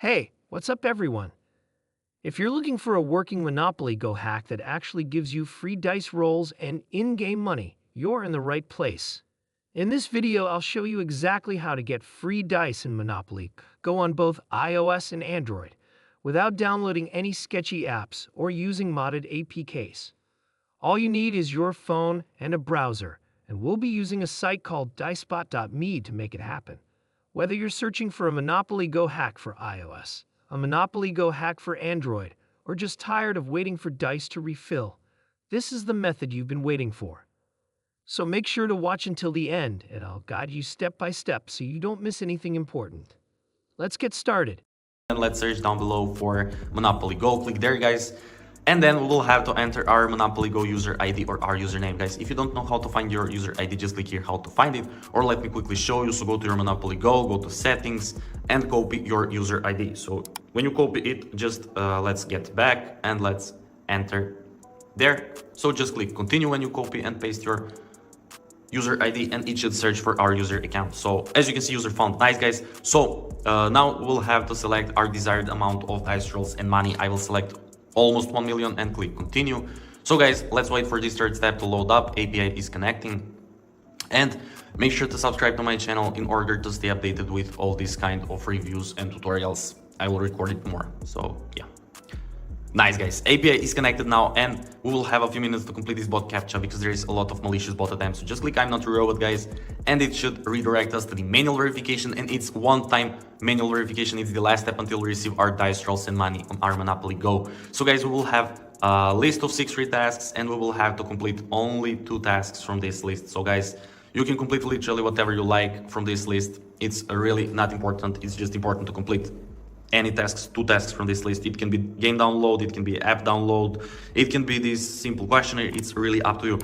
Hey, what's up everyone? If you're looking for a working Monopoly Go hack that actually gives you free dice rolls and in-game money, you're in the right place. In this video, I'll show you exactly how to get free dice in Monopoly Go on both iOS and Android, without downloading any sketchy apps or using modded APKs. All you need is your phone and a browser, and we'll be using a site called dicebot.me to make it happen. Whether you're searching for a Monopoly Go hack for iOS, a Monopoly Go hack for Android, or just tired of waiting for dice to refill, this is the method you've been waiting for. So make sure to watch until the end, and I'll guide you step by step so you don't miss anything important. Let's get started. And let's search down below for Monopoly Go. Click there, guys. And then we will have to enter our Monopoly Go user ID or our username, guys. If you don't know how to find your user ID, just click here how to find it, or let me quickly show you. So go to your Monopoly Go, go to settings, and copy your user ID. So when you copy it, just let's get back and let's enter there. So just click continue when you copy and paste your user ID, and it should search for our user account. So as you can see, user found. Nice, guys. So now we'll have to select our desired amount of dice rolls and money. I will select almost 1 million and click continue. So guys, let's wait for this third step to load up. API is connecting, and make sure to subscribe to my channel in order to stay updated with all these kind of reviews and tutorials. I will record it more. So yeah. Nice, guys. API is connected now, and we will have a few minutes to complete this bot captcha because there is a lot of malicious bot attempts. So just click I'm not a robot, guys, and it should redirect us to the manual verification, and it's one-time manual verification. It's the last step until we receive our dice rolls and money on our Monopoly Go. So guys, we will have a list of 6 free tasks, and we will have to complete only 2 tasks from this list. So guys, you can complete literally whatever you like from this list. It's really not important. It's just important to complete any tasks, 2 tasks from this list. It can be game download, it can be app download, it can be this simple questionnaire. It's really up to you.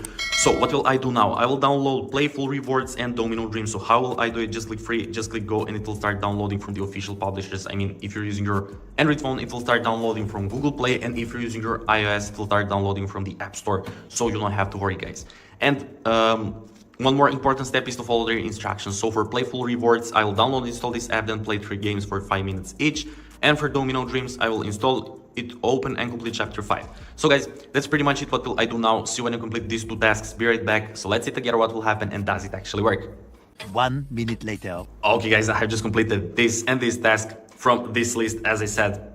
So what will I do now? I will download Playful Rewards and Domino Dreams. So how will I do it? Just click free, just click go, and it will start downloading from the official publishers. I mean, if you're using your Android phone, it will start downloading from Google Play, and if you're using your iOS, it will start downloading from the App Store. So you don't have to worry, guys. And one more important step is to follow their instructions. So for Playful Rewards, I will download and install this app, then play 3 games for 5 minutes each. And for Domino Dreams, I will install it, open, and complete chapter 5. So guys, that's pretty much it. What will I do now? See you when you complete these 2 tasks. Be right back. So let's see together what will happen, and does it actually work? 1 minute later. Okay, guys, I have just completed this and this task from this list, as I said.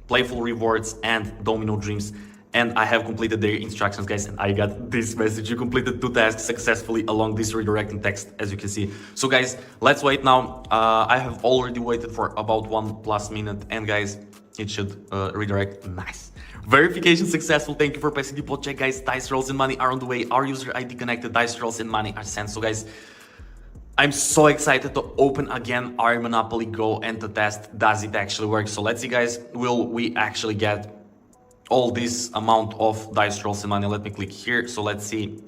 Playful Rewards and Domino Dreams. And I have completed their instructions, guys, and I got this message. You completed 2 tasks successfully along this redirecting text, as you can see. So guys, let's wait now. I have already waited for about 1+ minute, and guys, it should redirect. Nice. Verification successful. Thank you for passing the bot check, guys. Dice rolls and money are on the way. Our user ID connected. Dice rolls and money are sent. So guys, I'm so excited to open again our Monopoly Go and to test does it actually work. So let's see, guys, will we actually get all this amount of dice rolls and money? Let me click here. So let's see.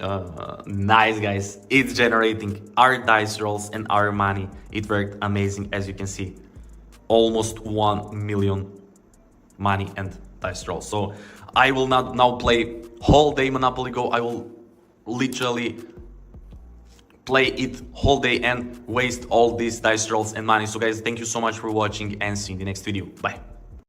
Nice, guys, it's generating our dice rolls and our money. It worked amazing, as you can see. Almost 1 million money and dice rolls. So I will not now play whole day Monopoly Go. I will literally play it whole day and waste all these dice rolls and money. So guys, thank you so much for watching, and see you in the next video. Bye.